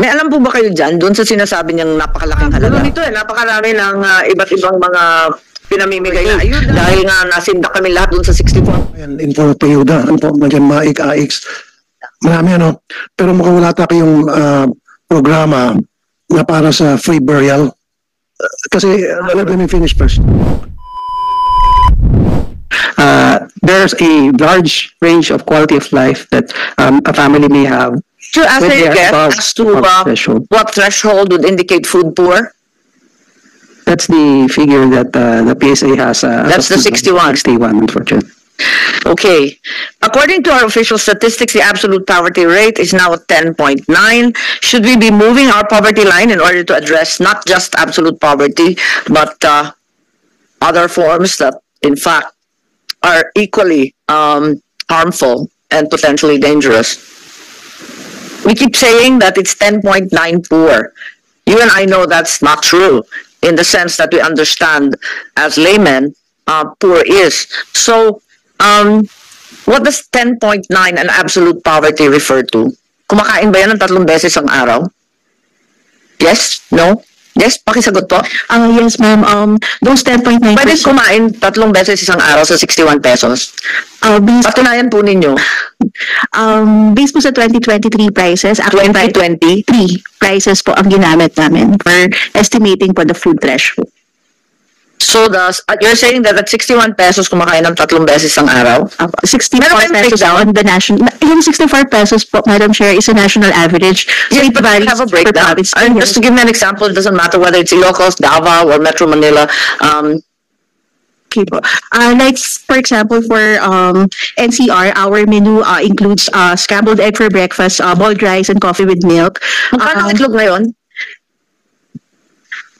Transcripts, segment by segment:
May alam po ba kayo dyan, doon sa sinasabi niyang napakalaking halaga? Ito napakarami ng iba't ibang mga pinamimigay na ayuda. Dahil nga nasindak kami lahat doon sa 64. Ayan, info ayuda, ano po, dyan maik-aix. Marami ano, pero mukhang wala tayo yung programa na para sa free burial. Kasi, let me finish first. There's a large range of quality of life that a family may have. To answer your guess as to what threshold would indicate food poor? That's the figure that the PSA has. That's the 61. 61, unfortunately. Okay. According to our official statistics, the absolute poverty rate is now at 10.9. Should we be moving our poverty line in order to address not just absolute poverty, but other forms that, in fact, are equally harmful and potentially dangerous? We keep saying that it's 10.9 poor. You and I know that's not true in the sense that we understand as laymen poor is. So, what does 10.9 and absolute poverty refer to? Kumakain ba yan ng 3 beses ang araw? Yes? No? Yes? Pakisagot po. Yes, ma'am. Those 10.9%. Pwede kumain 3 beses isang araw sa 61 pesos. Patunayan po ninyo. Based po sa 2023 prices, 2023 prices po ang ginamit namin for estimating po the food threshold. So, you're saying that at 61 pesos kumakain ng 3 beses ang araw? 64 pesos on the national. Yung 64 pesos po, Madam Chair, is a national average. So Yes, it but I varies have a per breakdown. province. Just to give me an example, it doesn't matter whether it's Ilocos, Davao, or Metro Manila. Okay po. Like, for example, for NCR, our menu includes scrambled egg for breakfast, boiled rice, and coffee with milk. Magkano ang itlog ngayon?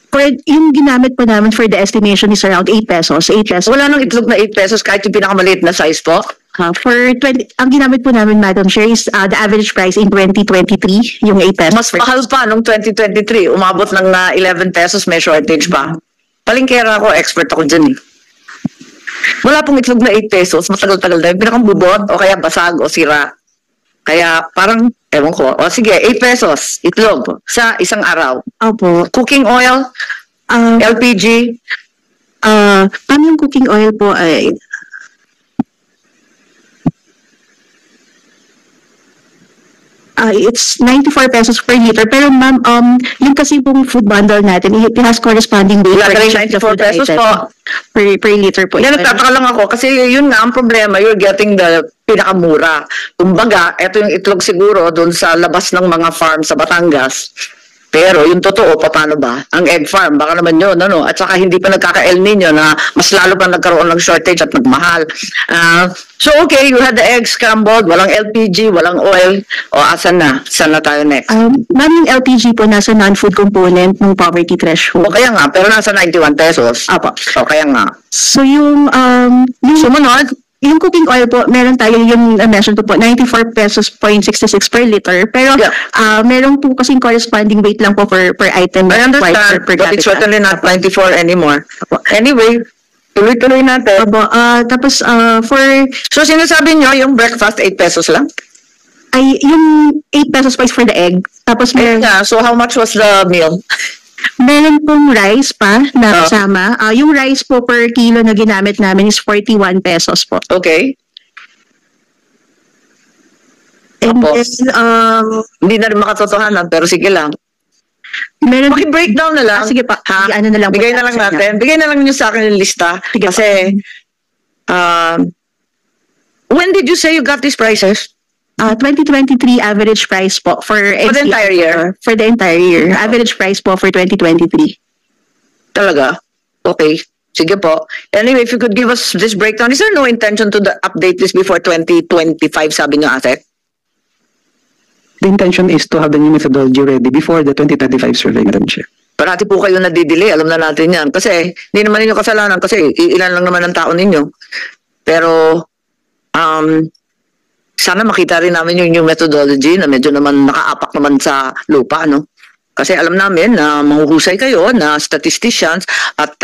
For yung ginamit po namin for the estimation is around 8 pesos. 8 pesos. Wala nang itlog na 8 pesos kahit yung pinakamaliit na size po? For 20, ang ginamit po namin, Madam Chair, is the average price in 2023, yung 8 pesos. Mas mahal pa nung 2023. Umabot ng 11 pesos, may shortage pa. Palingkera ako, expert ako dyan eh. Wala pong itlog na 8 pesos, matagal-tagal na yung pinakambubot o kaya basag o sira. Kaya parang, ewan ko, o sige, 8 pesos, itlog sa isang araw. Opo. Cooking oil, LPG. Paano yung cooking oil po ay... It's 94 pesos per liter. Pero ma'am, yung kasi pong food bundle natin, it has corresponding weight. Wala rin 94 pesos po. Per liter po. Yan, nagtataka lang ako kasi yun nga ang problema, you're getting the pinakamura. Kumbaga, eto yung itlog siguro doon sa labas ng mga farm sa Batangas. Pero yung totoo, paano ba? Ang egg farm, baka naman yun, ano? At saka hindi pa nagkaka-El Nino na mas lalo pa nagkaroon ng shortage at nagmahal. So okay, you had the egg scrambled, walang LPG, walang oil. O asan na? Saan na tayo next? Ma'am, yung LPG po nasa non-food component ng poverty threshold. O kaya nga, pero nasa 91 pesos. Apo. O kaya nga. So yung Sumunod, yung cooking oil po, meron tayo yung mention ko po, 94 pesos 0.66 per liter. Pero Yeah. meron po kasing corresponding weight lang po per item. I understand, per but it's capita. certainly not 94 anymore. Anyway, tuloy-tuloy natin. Opo, tapos for So sinasabi nyo, yung breakfast, 8 pesos lang? ay yung 8 pesos price for the egg. Tapos meron, Yeah, so how much was the meal? meron pong rice pa na kasama. Yung rice po per kilo na ginamit namin is 41 pesos po. Okay. And Opo. then, Hindi na rin makatotohanan, pero sige lang. meron Paki-breakdown na lang. sige pa. Ha? Ano na lang po Bigay na lang sa inyo. natin. Bigay na lang nyo sa akin yung lista. Sige Kasi, when did you say you got these prices? 2023 average price po for the NCR, entire year? For the entire year. Average price po for 2023. Talaga? Okay. Sige po. Anyway, if you could give us this breakdown, is there no intention to update this before 2025, sabi nyo ate? The intention is to have the new methodology ready before the 2025 survey, Madam Chair. Parati po kayo nadidili, alam na natin yan. Kasi, hindi naman ninyo kasalanan kasi ilan lang naman ang tao ninyo. Pero, sana makita rin namin yung new methodology na medyo naman nakaapak naman sa lupa, no? Kasi alam namin na mahuhusay kayo na statisticians at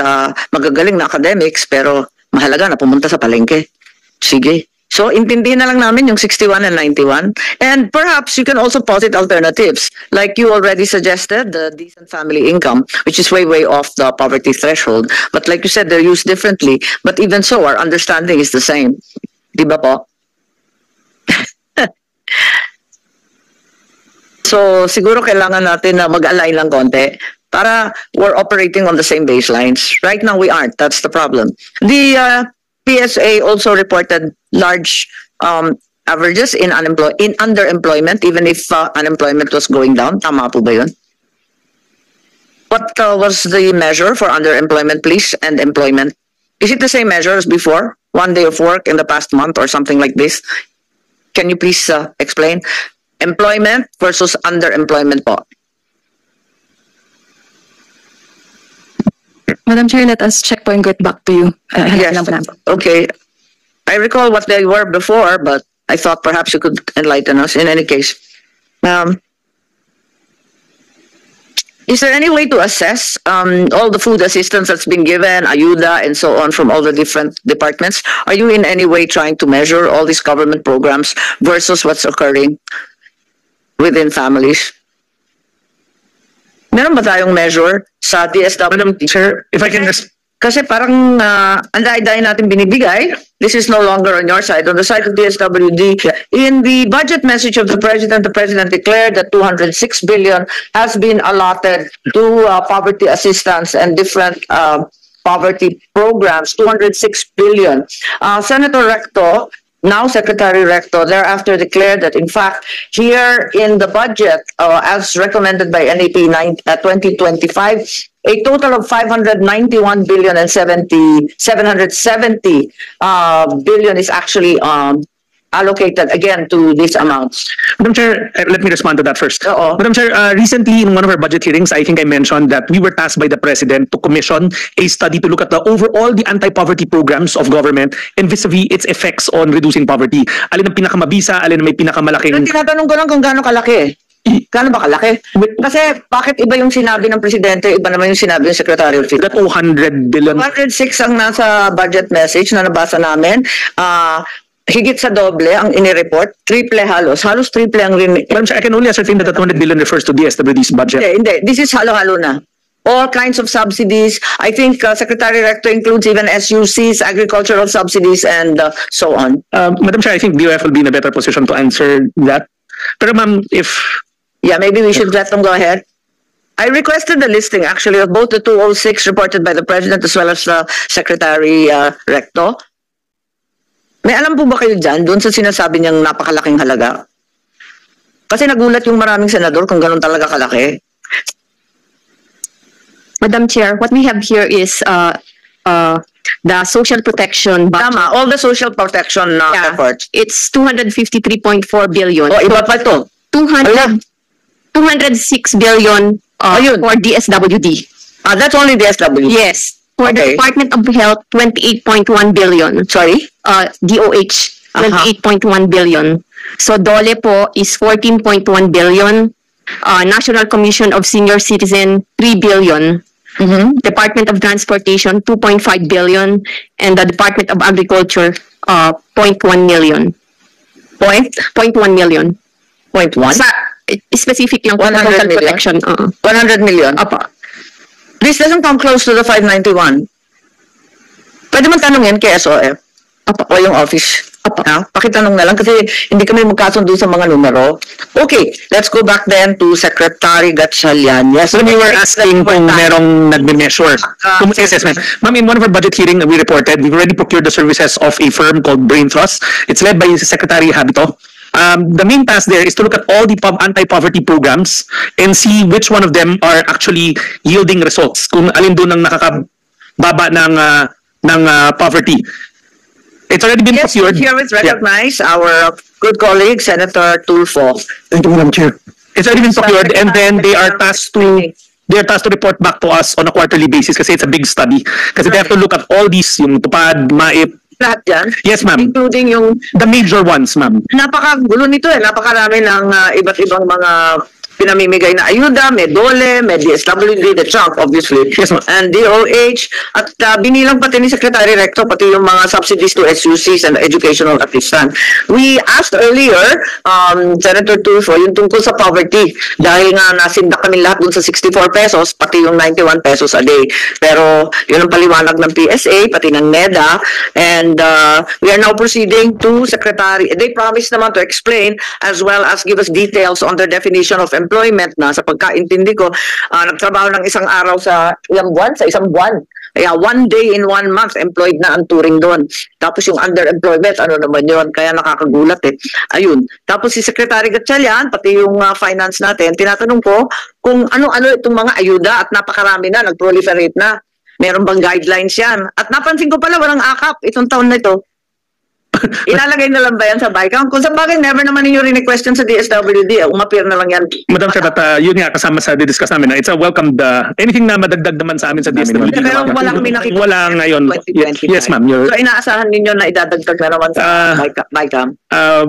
magagaling na academics, pero mahalaga na pumunta sa palengke. Sige. So, intindihin na lang namin yung 61 and 91. And perhaps you can also posit alternatives. Like you already suggested, the decent family income, which is way, way off the poverty threshold. But like you said, they're used differently. But even so, our understanding is the same. Di ba po? So, siguro kailangan natin na mag-align lang konti para we're operating on the same baselines. Right now, we aren't. That's the problem. The PSA also reported large averages in underemployment, even if unemployment was going down. Tama po ba yun? What was the measure for underemployment, please, and employment? Is it the same measure as before? 1 day of work in the past month or something like this? Can you please explain? Employment versus underemployment po. Madam Chair, let us check po and get back to you. Yes. Okay. I recall what they were before, but I thought perhaps you could enlighten us. In any case, is there any way to assess all the food assistance that's been given, ayuda, and so on from all the different departments? Are you in any way trying to measure all these government programs versus what's occurring within families? Meron ba tayong measure sa DSW? Madam Chair, if I can just... Kasi parang ang dahil natin binibigay, this is no longer on your side, on the side of DSWD. In the budget message of the President declared that 206 billion has been allotted to poverty assistance and different poverty programs, 206 billion. Senator Recto, now Secretary Recto, thereafter declared that, in fact, here in the budget, as recommended by NAP 2025, a total of 591 billion and 770 billion is actually allocated again to these amounts. Madam Chair, let me respond to that first. Oo. Madam Chair, recently in one of our budget hearings, I think I mentioned that we were tasked by the President to commission a study to look at the overall the anti-poverty programs of government and vis-a-vis its effects on reducing poverty. Alin ang pinakamabisa, alin ang may pinakamalaking... Pero tinatanong ko lang kung gaano kalaki. Gaano ba kalaki? Kasi bakit iba yung sinabi ng Presidente, iba naman yung sinabi ng Secretary of State? That 200 billion... 106 ang nasa budget message na nabasa namin. Higit sa doble ang inireport, triple halos triple ang rin. Madam Chair, I can only ascertain that the 200 billion refers to DSWD's budget. Hindi. This is halo-halo na. All kinds of subsidies. I think Secretary Recto includes even SUCs, agricultural subsidies, and so on. Madam Chair, I think DOF will be in a better position to answer that. Pero ma'am, if... Yeah, maybe we should let them go ahead. I requested the listing actually of both the 206 reported by the President as well as the Secretary Recto. May alam po ba kayo dyan, doon sa sinasabi niyang napakalaking halaga? Kasi nagulat yung maraming senador kung ganun talaga kalaki. Madam Chair, what we have here is the social protection budget. Tama, all the social protection efforts. It's 253.4 billion. O, iba pa ito. 206 billion for DSWD. That's only DSWD? Yes. For Okay. the Department of Health, 28.1 billion. Sorry? DOH, 28.1 billion. So DOLE po is 14.1 billion. National Commission of Senior Citizen, 3 billion. Department of Transportation, 2.5 billion. And the Department of Agriculture, 0.1 million. 0.1 million. 0.1? Sa, specific lang po 100 sa social million? protection. 100 million? Apa. This doesn't come close to the 591. Pwede man tanungin kay SOF o yung office. Pakitanong na lang kasi hindi kami magkasundo sa mga numero. Okay, let's go back then to Secretary Gatchalian. Yes, When we were asking kung merong nagme-measure. Assessment. Ma'am, in one of our budget hearing we reported, we've already procured the services of a firm called Brain Trust. It's led by Secretary Habito. The main task there is to look at all the anti-poverty programs and see which one of them are actually yielding results. Kung alin doon ang nakakababa ng poverty. It's already been procured. Here we recognize our good colleague, Senator Tulfo. Thank you, Madam Chair. It's already been procured, and then they are tasked to report back to us on a quarterly basis kasi it's a big study. Kasi they have to look at all these, yung tupad, MAIP. Lahat yan? Yes, ma'am. Including yung... The major ones, ma'am. Napakagulo nito eh. Napakarami ng iba't ibang mga pinamimigay na ayuda, may DOLE, may DSWD, the chunk obviously, Yes, ma'am. and DOH, at binilang pati ni Secretary Recto pati yung mga subsidies to SUCs and educational assistance. We asked earlier, Senator Tulfo, yung tungkol sa poverty, dahil nga nasindak kami lahat dun sa 64 pesos, pati yung 91 pesos a day. Pero yun ang paliwanag ng PSA, pati ng NEDA, and we are now proceeding to Secretary. They promised naman to explain as well as give us details on their definition of employment na sa pagkaintindi ko, nagtrabaho ng isang araw sa ilang buwan, sa isang buwan. Kaya 1 day in 1 month employed na ang turing doon. Tapos yung underemployment, ano naman yun, kaya nakakagulat eh. Ayun. Tapos si Secretary Gatchalian, pati yung finance natin, tinatanong ko kung ano-ano itong mga ayuda at napakarami na, nag-proliferate na. Meron bang guidelines yan? At napansin ko pala, walang akap itong taon na ito. Ilalagay na lang ba yan sa BICAM? Kung sa bagay, never naman ninyo rin-question sa DSWD. Umapir na lang yan. Madam Chair, yun nga kasama sa discuss namin. It's a welcome anything na madagdag naman sa amin sa DSWD. Pero wala kami nakikita. Wala ngayon. 2025. Yes, ma'am. So inaasahan ninyo na idadagdag na naman sa BICAM?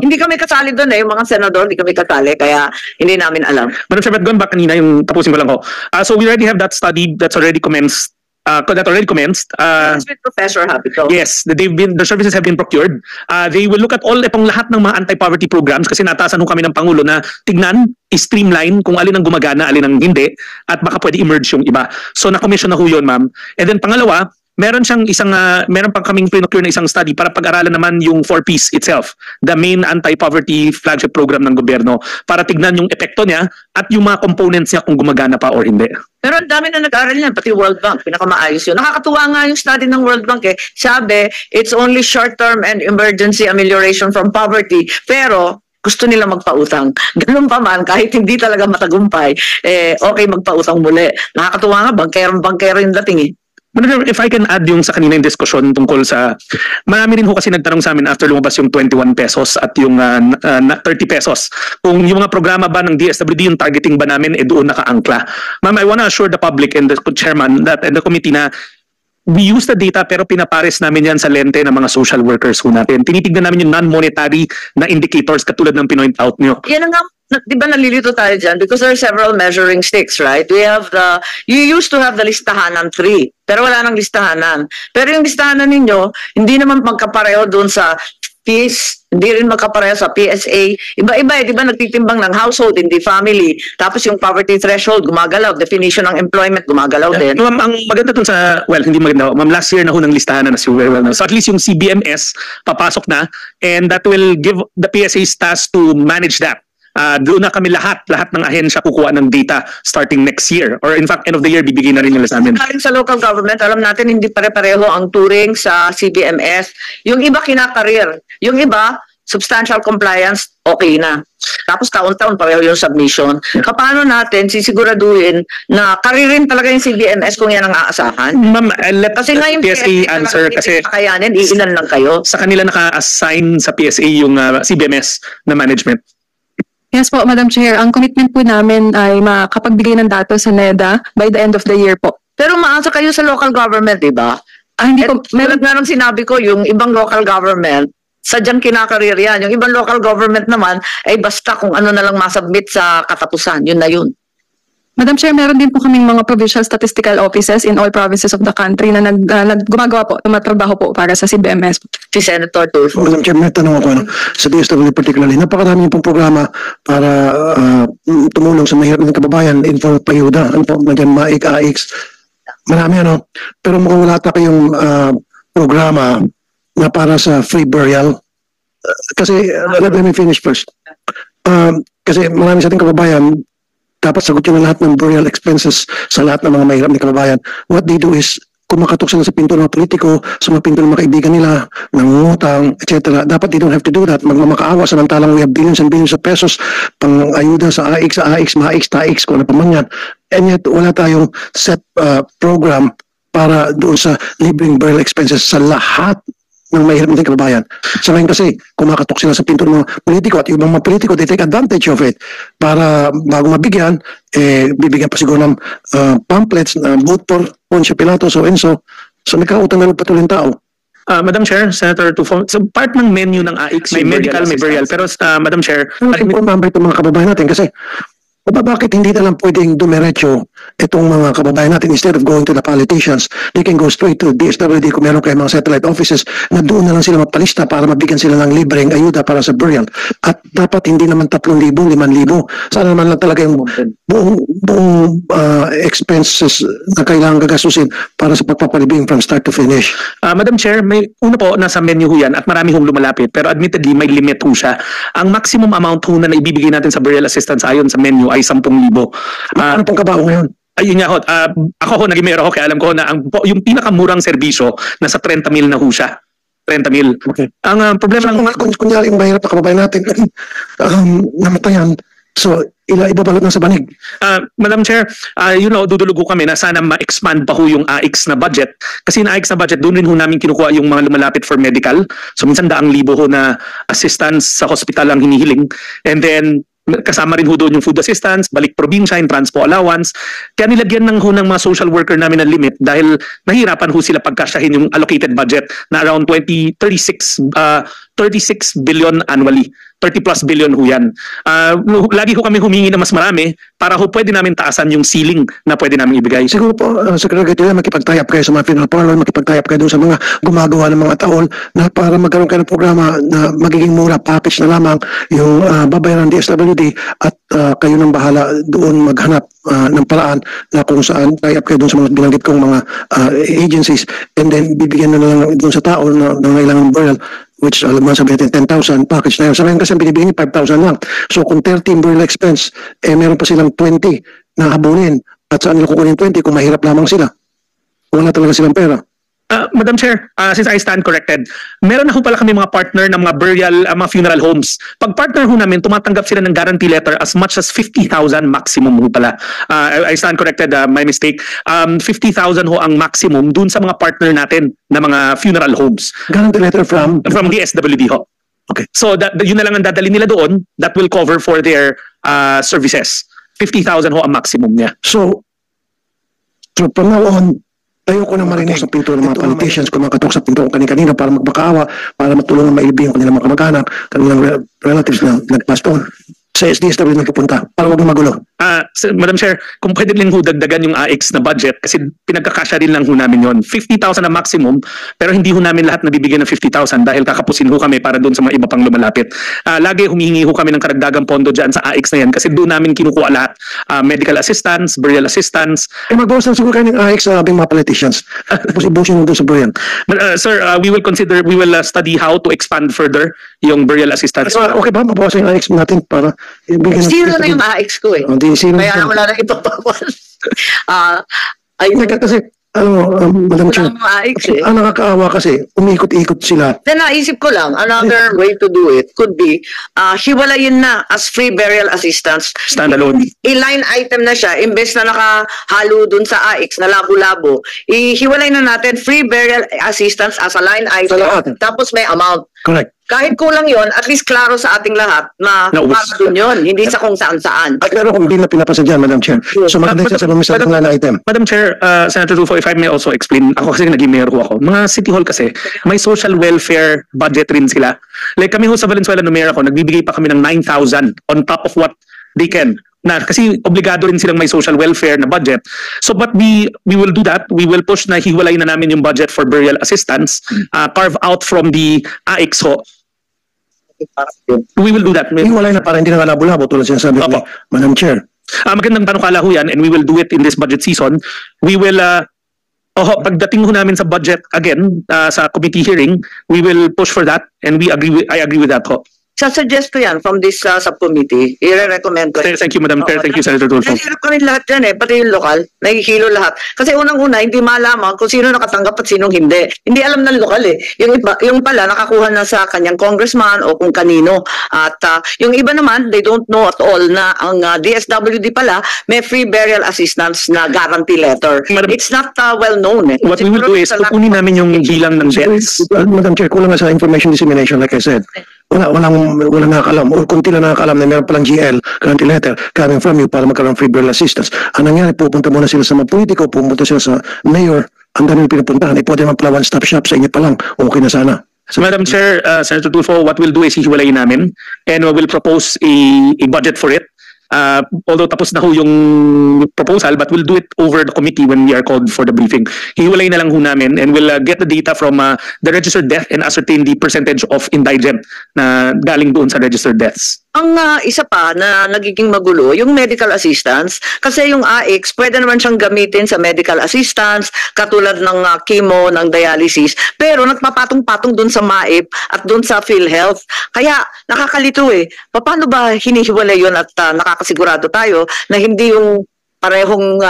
Hindi kami kasali doon eh. Yung mga senador, hindi kami kasali. Kaya hindi namin alam. Madam Chair, going back kanina, yung tapusin ko lang ko. So we already have that study that's already commenced. It's with Professor Habito. Yes, the services have been procured. They will look at lahat ng mga anti-poverty programs kasi nataasan kami ng Pangulo na tignan, streamline kung alin ang gumagana, alin ang hindi, at baka pwede emerge yung iba. So na-commission na ho yun, ma'am. And then pangalawa, meron pang kaming procure na isang study para pag-aralan naman yung 4Ps itself, the main anti-poverty flagship program ng gobyerno, para tignan yung epekto niya at yung mga components niya kung gumagana pa or hindi. Pero ang dami na nag-aaral yan, pati World Bank, pinakamaayos yun. Nakakatuwa nga yung study ng World Bank eh. Sabi, it's only short-term and emergency amelioration from poverty. Pero, gusto nila magpautang. Ganun pa man, kahit hindi talaga matagumpay, okay magpautang muli. Nakakatuwa nga, bangkero yung dating eh. If I can add yung sa kanina yung diskusyon tungkol sa, marami rin ho kasi nagtanong sa amin after lumabas yung 21 pesos at yung 30 pesos. Kung yung mga programa ba ng DSWD, yung targeting ba namin, doon nakaangkla. Ma'am, I wanna assure the public and the chairman that and the committee na we use the data pero pinapares namin yan sa lente ng mga social workers ho natin. Tinitignan namin yung non-monetary na indicators katulad ng pinoint out nyo. Yan nga, di ba nalilito tayo dyan? Because there are several measuring sticks, right? You used to have the listahanan 3, pero wala nang listahanan. Pero yung listahanan ninyo, hindi naman magkapareho doon sa fees, hindi rin magkapareho sa PSA. Iba-iba di ba nagtitimbang ng household, hindi family. Tapos yung poverty threshold, gumagalaw. Definition ng employment, gumagalaw din. Ma'am, ang maganda dun sa, hindi maganda. Ma'am, last year na ho ng listahan na as you very well know. So at least yung CBMS, papasok na, and that will give the PSA's task to manage that. Doon na kami lahat ng ahensya kukuha ng data starting next year. Or in fact, end of the year, bibigay na rin nila sa amin. Sa local government, alam natin hindi pare-pareho ang turing sa CBMS. Yung iba kinakareer. Yung iba, substantial compliance, okay na. Tapos taon-taon pareho yung submission. Paano natin sisiguraduhin na karirin talaga yung CBMS kung yan ang aasahan? Ma'am, let kasi nga yung PSA answer kasi kakayanin, iilan lang kayo. Sa kanila naka-assign sa PSA yung CBMS na management. Yes po, Madam Chair. Ang commitment po namin ay makapagbigay ng datos sa NEDA by the end of the year po. Pero maasa kayo sa local government, di ba? Hindi po. Meron sinabi ko, yung ibang local government, sadyang kinakareer yan. Yung ibang local government naman, ay basta kung ano na lang masubmit sa katapusan. Yun na yun. Madam Chair, meron din po kaming mga provincial statistical offices in all provinces of the country na gumagawa po, tumatrabaho po para sa CBMS. Si Senator Tulfo. Madam Chair, may tanong ako sa DSWD particularly. Napakarami pong programa para tumulong sa mahirap ng kababayan in form of payuda. Ano po, nandiyan MAIC, AIX. Marami Pero mukhang wala ta kayong programa na para sa free burial. Kasi, let me finish first. Kasi marami sa ating kababayan, dapat sagot yun ang lahat ng burial expenses sa lahat ng mga mahirap na kababayan. What they do is, kumakatok sila sa pinto ng politiko, sa mga pinto ng mga kaibigan nila, nangungutang, etc. Dapat they don't have to do that. Magmamakaawa, samantalang we have billions and billions of pesos pang ayuda sa AIX, MAIX, TAIX, kung ano pa man yan. And yet, wala tayong set program para doon sa libreng burial expenses sa lahat ng mahirap ng kababayan. Sa ngayon kasi, kumakatok sila sa pinto ng mga politiko at yung mga politiko, they take advantage of it para bago mabigyan, bibigyan pa siguro ng pamphlets na vote for Poncio Pilato, so and so. So nagkautang na patuloy ng tao. Madam Chair, Senator Tulfo, so part ng menu ng AIX, may medical, may burial. Pero Madam Chair, importante itong mga kababayan natin kasi Bakit hindi na lang pwedeng dumiretso itong mga kababayan natin instead of going to the politicians, they can go straight to DSWD kung meron kayong mga satellite offices na doon na lang sila magpalista para mabigyan sila ng libreng ayuda para sa burial. At dapat hindi naman 3,000, 5,000. Sana naman lang talaga yung buong expenses na kailangan gagastusin para sa pagpapalibing from start to finish. Madam Chair, may una po nasa menu ho yan at marami hong lumalapit pero admittedly may limit ho siya. Ang maximum amount ho na ibibigay natin sa burial assistance ayon sa menu ay 10,000. Ano pong kabaho ngayon? Ayun nga ho, ako ho naging mayor ako kaya alam ko na yung pinakamurang serbisyo nasa 30,000 na ho siya. 30,000. Okay. Ang problema Kung kunyari yung mahirap na kababayan natin namatayan, so ibabalot na sa banig. Madam Chair, dudulugo kami na sana ma-expand pa ho yung AIX na budget. Kasi yung AIX na budget, doon rin ho namin kinukuha yung mga lumalapit for medical. So minsan 100,000 ho na assistance sa hospital ang hinihiling. And then kasama rin ho doon yung food assistance, balik probinsya, yung transpo allowance. Kaya nilagyan ng ho ng mga social worker namin ng limit dahil nahirapan ho sila pagkasyahin yung allocated budget na around 36 billion annually. 30 plus billion ho yan. Lagi ho kami humingi na mas marami para ho pwede namin taasan yung ceiling na pwede namin ibigay. Siguro po, Secretary, makipag-tie up kayo sa mga funeral parlor, makipag-tie up kayo doon sa mga gumagawa ng mga taon na para magkaroon kayo ng programa na magiging mura, package na lamang yung babayaran ng DSWD at kayo nang bahala doon maghanap ng paraan na kung saan tie up kayo doon sa mga binanggit kong mga agencies and then bibigyan na lang doon sa tao na nangailangan ng burial, which alam mo sabihin natin 10,000 package na yun. Sa ngayon kasi binibigyan niya 5,000 lang. So kung 13 burial expense, meron pa silang 20 na habunin. At saan nila kukunin 20 kung mahirap lamang sila? Wala talaga silang pera. Madam Chair, since I stand corrected, meron na ho pala kami mga partner ng mga burial, mga funeral homes. Pag partner ho namin, tumatanggap sila ng guarantee letter as much as 50,000 maximum ho pala. I stand corrected, my mistake. 50,000 ho ang maximum dun sa mga partner natin na mga funeral homes. Guarantee letter from DSWD ho. Okay. So yun na lang ang dadalhin nila doon, that will cover for their services. 50,000 ho ang maximum niya. So from now on, ayoko na marinig sa pinto ng mga politicians kung makatok sa pinto kung kanina para magmakaawa, para matulungan mailibing ang kanilang mga kamag-anak, kanilang relatives na nag-passed on. Sa SDSW na pupunta para huwag magulo. Madam Chair, kung pwede rin ho dagdagan yung AIX na budget kasi pinagkakasya rin lang ho namin yon. 50,000 na maximum pero hindi ho namin lahat nabibigyan ng 50,000 dahil kakapusin ho kami para doon sa mga iba pang lumalapit. Lagi humihingi ho kami ng karagdagang pondo dyan sa AIX na yan kasi doon namin kinukuha lahat. Medical assistance, burial assistance. Magbawas lang siguro kayo ng AIX sa abing mga politicians. Tapos ibusin mo doon sa burial. Sir, we will study how to expand further yung burial assistance. Okay ba? Mabawasan yung AIX natin para Zero na yung AX ko eh. Kaya wala na ipapawas. Kasi, Madam Chair, ang nakakaawa kasi, umikot-ikot sila. Then naisip ko lang, another way to do it could be, hiwalayin na as free burial assistance. Standalone. I-line item na siya, imbes na nakahalo dun sa AX na labo-labo. Ihiwalay na natin free burial assistance as a line item. Tapos may amount. Correct. Kahit kulang yon, at least klaro sa ating lahat na para dun yun, hindi sa kung saan-saan. At meron kung bill na pinapasa dyan, Madam Chair. So maganda siya sa lumisad ng line item. Madam Chair, Senator Rufo, if I may also explain, ako kasi naging mayor ho ako. Mga City Hall kasi, may social welfare budget rin sila. Like kami ho sa Valenzuela no mayor ako, nagbibigay pa kami ng 9,000 on top of what they can. Kasi obligado rin silang may social welfare na budget. So but we will do that. We will push na hiwalay na namin yung budget for burial assistance, carve out from the AIX ho. We will do that. Hiwalay na para hindi na labo-labo tulad sinasabi ni Madam Chair. Magandang panukala ho yan and we will do it in this budget season. We will pagdating ho namin sa budget again sa committee hearing, we will push for that and I agree with that ho. Suggest ko yan from this subcommittee. I-recommend ko. Thank you, Madam Chair. Thank you, Senator Tulfo. Nahihirap kami lahat yan pati yung lokal. Nahihilo lahat. Kasi unang-una, hindi malaman kung sino nakatanggap at sinong hindi. Hindi alam ng lokal Yung iba, yung pala, nakakuha na sa kanyang congressman o kung kanino. At yung iba naman, they don't know at all na ang DSWD pala may free burial assistance na guarantee letter. It's not well known. What we will do is, kukunin namin yung bilang ng deaths. Madam Chair, kulang na sa information dissemination like I said. Walang nakakalam o kunti lang nakakalam na meron palang GL, guarantee letter, coming from you para magkaroon free burial assistance. Ang nangyari, pupunta muna sila sa mga politiko, pupunta sila sa mayor, ang dami pinupuntahan, pwede naman pala one-stop shop sa inyo pa lang, okay na sana. So, Madam Chair, Senator Tulfo, what we'll do is hihiwalayin namin and we will propose a budget for it. Although tapos na ho yung proposal, but we'll do it over the committee when we are called for the briefing. Hiwalay na lang ho namin and we'll get the data from the registered death and ascertain the percentage of indigent na galing doon sa registered deaths. Ang isa pa na nagiging magulo, yung medical assistance, kasi yung AIX, pwede naman siyang gamitin sa medical assistance, katulad ng chemo, ng dialysis, pero nagpapatong-patong dun sa MAIP at dun sa PhilHealth. Kaya nakakalito eh. Paano ba hinihiwalay yun at nakakasigurado tayo na hindi yung parehong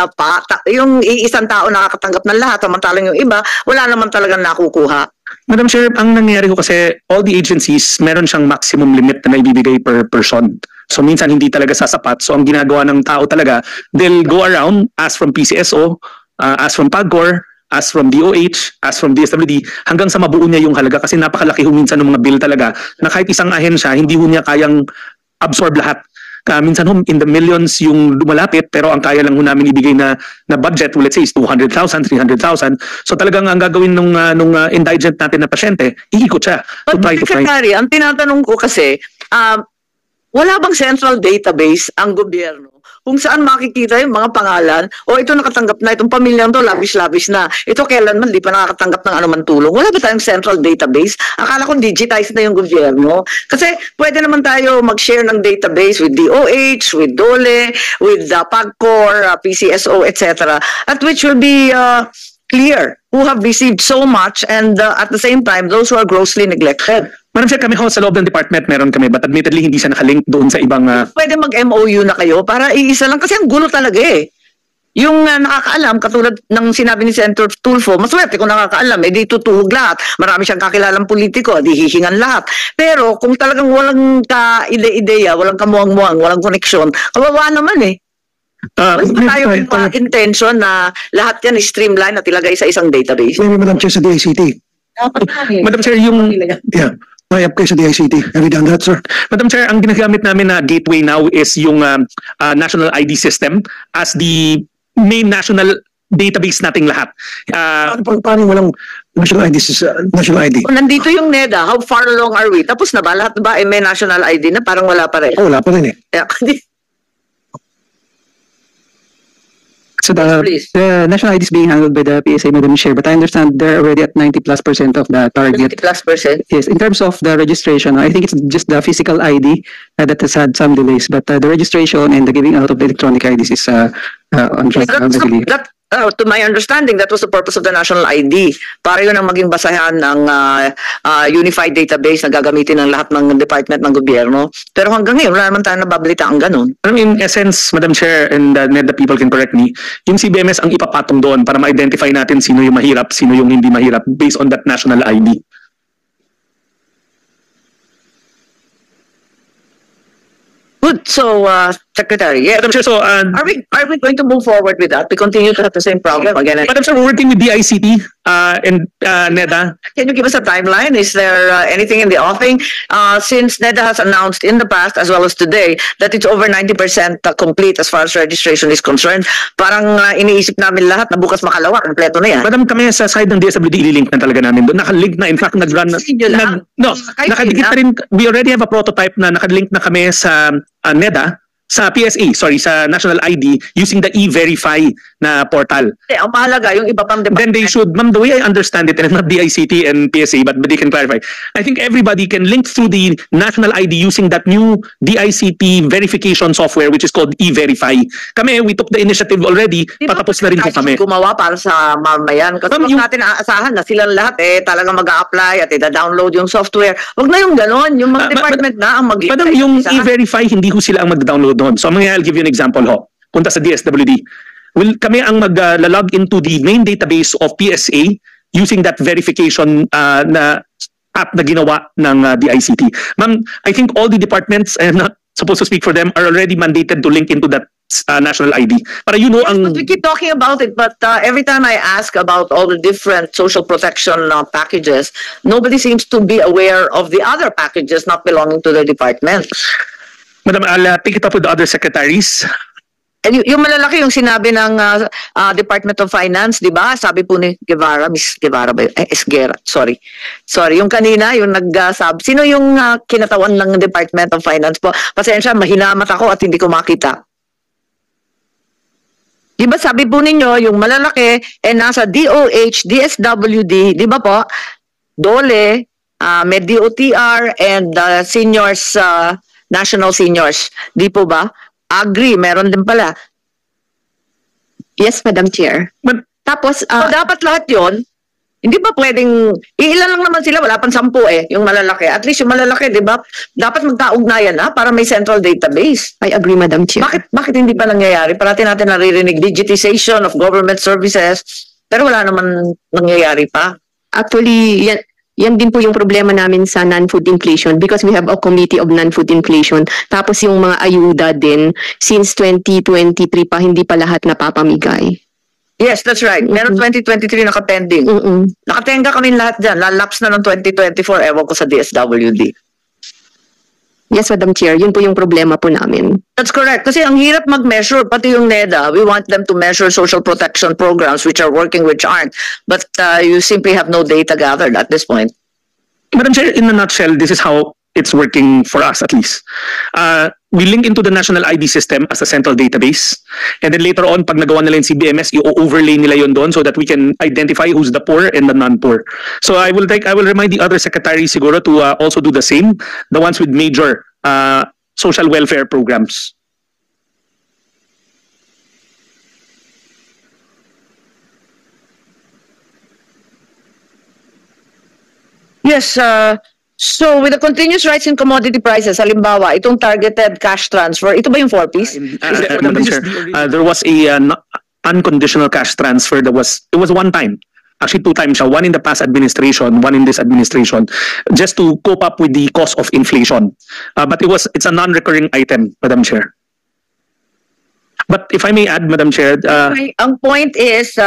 yung isang tao nakakatanggap ng lahat, samantalang yung iba, wala naman talagang nakukuha. Madam Chair, ang nangyari ko kasi all the agencies, meron siyang maximum limit na naibibigay per person. So minsan hindi talaga sasapat. So ang ginagawa ng tao talaga, they'll go around, ask from PCSO, ask from PAGCOR, ask from DOH, ask from DSWD, hanggang sa mabuo niya yung halaga kasi napakalaki minsan ng mga bill talaga na kahit isang ahensya, hindi niya kayang absorb lahat. Minsan in the millions yung lumalapit pero ang kaya lang namin ibigay na budget, let's say is 200,000, 300,000. So talagang ang gagawin nung indigent natin na pasyente, iikot siya to try to find. Secretary, ang tinatanong ko kasi, wala bang central database ang gobyerno kung saan makikita yung mga pangalan o ito nakatanggap na, itong pamilyang to labis-labis na, ito kailanman di pa nakakatanggap ng anuman tulong. Wala ba tayong central database? Akala ko digitized na yung gobyerno. Kasi pwede naman tayo mag-share ng database with DOH, with DOLE, with PAGCOR, PCSO, etc. At which will be clear who have received so much and at the same time those who are grossly neglected. Madam Chair, kami ho sa loob ng department meron kami, but admittedly hindi siya nakalink doon sa ibang... Pwede mag-MOU na kayo para iisa lang kasi ang gulo talaga eh. Yung nakakaalam, katulad ng sinabi ni Senator Tulfo, maswerte kung nakakaalam, di tutuhog lahat. Marami siyang kakilalang politiko, di hihingan lahat. Pero kung talagang walang ka-ide-ideya, walang kamuang-muang, walang koneksyon, kawawa naman eh. Mas tayo intention na lahat yan streamline at ilagay sa isang database. Maybe Madam Chair sa DICT. Madam Chair, yung... Yeah. Tie-up kayo sa DICT. Have you done that, sir? Madam Chair, ang ginagamit namin na gateway now is yung national ID system as the main national database nating lahat. Paano walang national ID? National ID? Nandito yung NEDA. How far along are we? Tapos na ba? Lahat ba may national ID na? Parang wala pa rin. Wala pa rin eh. Yeah. So the national ID is being handled by the PSA, Madam Chair, but I understand they're already at 90+% of the target. 90+%? Yes, in terms of the registration, I think it's just the physical ID that has had some delays, but the registration and the giving out of the electronic IDs is on track. To my understanding, that was the purpose of the national ID. Para yun ang maging basahan ng unified database na gagamitin ng lahat ng department ng gobyerno. Pero hanggang ngayon, wala naman tayo nababalita ang ganun. In essence, Madam Chair, and the people can correct me, yung CBMS ang ipapatong doon para ma-identify natin sino yung mahirap, sino yung hindi mahirap based on that national ID. Good. So, Secretary, yes. Madam Chair, so... are we going to move forward with that? We continue to have the same problem again. Madam Chair, we're working with DICT and NEDA. Can you give us a timeline? Is there anything in the offing? Since NEDA has announced in the past as well as today that it's over 90% complete as far as registration is concerned, parang iniisip namin lahat na bukas makalawa, kompleto na yan. Madam, kami sa side ng DSWD, ililink na talaga namin doon. Nakalink na, in fact, nakadikit na rin. We already have a prototype na nakalink na kami sa NEDA, sa PSA, sa National ID, using the E-Verify na portal. Ang mahalaga, yung iba pang department. Then they should, ma'am, the way I understand it, and it's not DICT and PSA, but they can clarify. I think everybody can link through the National ID using that new DICT verification software which is called E-Verify. Kami, we took the initiative already, patapos na rin po kami. Gumawa para sa mamayan. Kasi huwag natin aasahan na silang lahat talagang mag-a-apply at i-download yung software. Huwag na yung ganon, yung mga department na ang mag-i-apply. Madam, yung E-Verify, hindi ko sila ang mag-download doon. So I'll give you an example ho. Punta sa DSWD. Kami ang mag-log into the main database of PSA using that verification na app na ginawa ng DICT. Ma'am, I think all the departments, I'm not supposed to speak for them, are already mandated to link into that national ID. Para you know, but we keep talking about it, but every time I ask about all the different social protection packages, nobody seems to be aware of the other packages not belonging to the department. Madam, I'll pick it up with the other secretaries. yung malalaki yung sinabi ng Department of Finance, di ba? Sabi po ni Guevara, Miss Guevara ba? Esguerra, sorry. Sorry, yung kanina, yung nagsabi. Sino yung kinatawan ng Department of Finance po? Pasensya, mahinamat ako at hindi ko makita. Di ba sabi po ninyo, yung malalaki, nasa DOH, DSWD, di ba po? DOLE, may DOTR, and seniors, national seniors. Di po ba? Agree, meron din pala. Yes, Madam Chair. Tapos, So, dapat lahat yon. Hindi ba pwedeng, ilan lang naman sila, wala pang 10 yung malalaki. At least yung malalaki, di ba? Dapat magkaugnayan para may central database. I agree, Madam Chair. Bakit hindi pa nangyayari? Parati natin naririnig digitization of government services, pero wala naman nangyayari pa. Actually, yan din po yung problema namin sa non-food inflation because we have a committee of non-food inflation. Tapos yung mga ayuda din, since 2023 pa, hindi pa lahat napapamigay. Yes, that's right. Meron 2023 nakapending. Nakatenga kami lahat dyan. Lalaps na ng 2024, ewan ko sa DSWD. Yes, Madam Chair. Yun po yung problema po namin. That's correct. Kasi ang hirap mag-measure, pati yung NEDA, we want them to measure social protection programs which are working, which aren't. But you simply have no data gathered at this point. Madam Chair, in a nutshell, this is how it's working for us at least. We link into the national ID system as a central database. And then later on, pag nagawa nila yung CBMS, i-overlay nila yun doon so that we can identify who's the poor and the non-poor. So I will remind the other secretaries siguro to also do the same, the ones with major social welfare programs. Yes, so with the continuous rise in commodity prices, halimbawa, itong targeted cash transfer, ito ba yung 4-piece? Madam Chair, there was a unconditional cash transfer it was one time. Actually, 2 times siya. One in the past administration, one in this administration, just to cope up with the cost of inflation. But it's a non-recurring item, Madam Chair. But if I may add, Madam Chair, ang point is,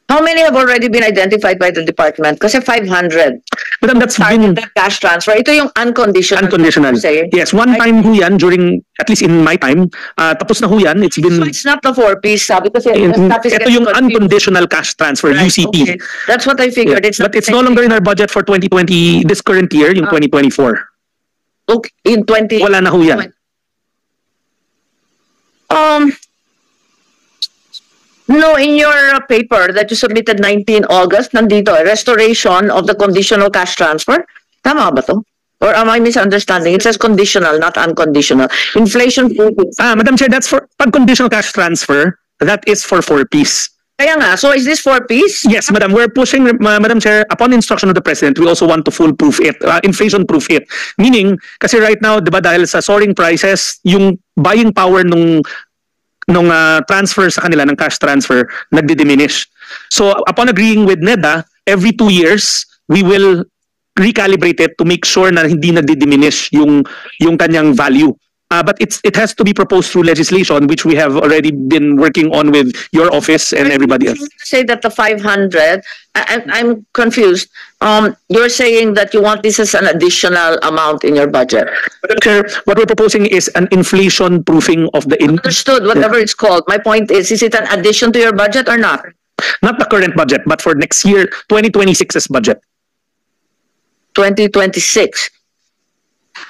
how many have already been identified by the department? Kasi 500. Madam, that's been targeted cash transfer. Ito yung unconditional. unconditional. Yes, one time ho yan during, at least in my time, tapos na ho yan. It's been, So it's not the 4-piece, sabi kasi ito yung unconditional cash transfer, Right, UCT. okay. That's what I figured. Yeah. But it's no longer in our budget for 2020, this current year, yung 2024. Okay, in 20. Wala na ho yan. No, in your paper that you submitted 19 August, nandito, restoration of the conditional cash transfer. Tama ba to? Or am I misunderstanding? It says conditional, not unconditional. Inflation. Madam Chair, that's for pag conditional cash transfer, that is for 4-piece. Kaya nga, so is this 4-piece? Yes, Madam, we're pushing, Madam Chair, upon instruction of the President, we also want to foolproof it, inflation-proof it. Meaning, kasi right now, di ba, dahil sa soaring prices, yung buying power nung transfer sa kanila ng cash transfer nagdi-diminish. So upon agreeing with NEDA, every 2 years we will recalibrate it to make sure na hindi nagdi-diminish yung kanyang value. But it has to be proposed through legislation, which we have already been working on with your office and everybody else. Say that the 500, I'm confused. You're saying that you want this as an additional amount in your budget. Madam Chair, what we're proposing is an inflation proofing of the... Understood, whatever it's called. My point is it an addition to your budget or not? Not the current budget, but for next year, 2026's budget. 2026.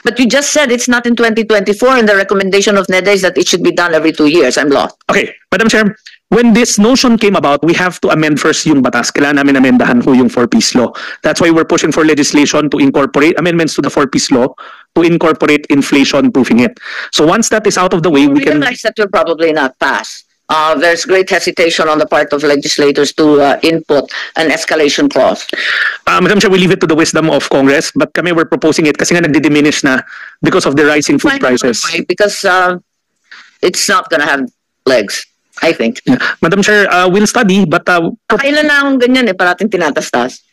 But you just said it's not in 2024, and the recommendation of NEDA is that it should be done every 2 years. I'm lost. Okay, Madam Chair, when this notion came about, we have to amend first yung batas. Kailangan namin amendahan po yung 4-piece law. That's why we're pushing for legislation to incorporate amendments to the 4-piece law to incorporate inflation proofing it. So once that is out of the way, we can... realize that will probably not pass. There's great hesitation on the part of legislators to input an escalation clause. Madam Chair, we leave it to the wisdom of Congress, but kami we're proposing it kasi nga nagdi-diminish na because of the rising food prices. Because it's not gonna have legs, I think. Yeah. Madam Chair, we'll study, but... Kailan na akong ganyan parating tinatastas.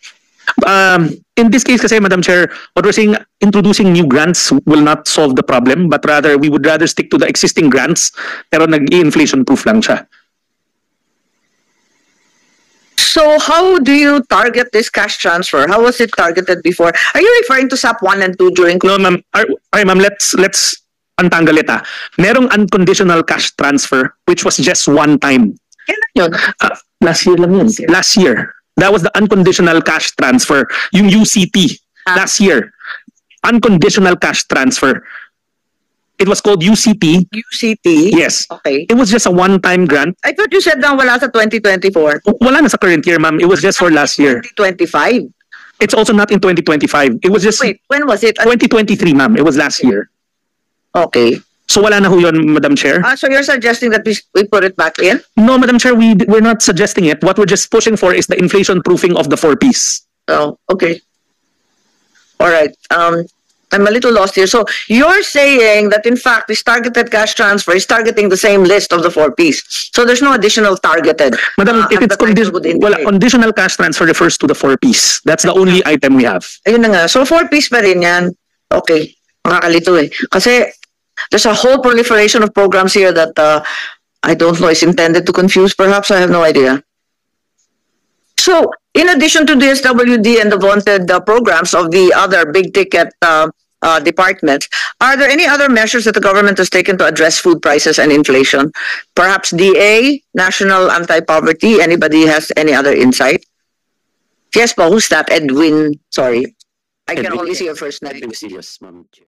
In this case kasi, Madam Chair, what we're saying, introducing new grants will not solve the problem, but rather, we would rather stick to the existing grants, pero nag-inflation proof lang siya. So how do you target this cash transfer? How was it targeted before? Are you referring to SAP 1 and 2 during... No, ma'am. Ma'am, let's untanggal it merong unconditional cash transfer which was just one time. Kailan yun? Last year lang yun. Last year. That was the unconditional cash transfer. Yung UCT. Last year. Unconditional cash transfer. It was called UCT. UCT? Yes. Okay. It was just a one-time grant. I thought you said na wala sa 2024. Wala na sa current year, ma'am. It was just for last year. 2025. It's also not in 2025. It was just Wait, when was it? 2023, ma'am. It was last year. Okay. So wala na ho yun, Madam Chair? So you're suggesting that we put it back in? No, Madam Chair, we're not suggesting it. What we're just pushing for is the inflation proofing of the 4Ps. Oh, okay. All right. I'm a little lost here. So you're saying that in fact this targeted cash transfer is targeting the same list of the 4Ps. So there's no additional targeted. Madam, if it's conditional cash transfer refers to the 4Ps. That's the only item we have. Ayun na nga. So 4Ps pa rin yan. Okay. Makakalito eh. Kasi there's a whole proliferation of programs here that I don't know is intended to confuse. Perhaps I have no idea. So, in addition to DSWD and the vaunted programs of the other big ticket departments, are there any other measures that the government has taken to address food prices and inflation? Perhaps DA, National Anti-Poverty, anybody has any other insight? Yes, but who's that? Edwin, sorry. I can only see your first name. Edwin Serious, Ma'am Chair.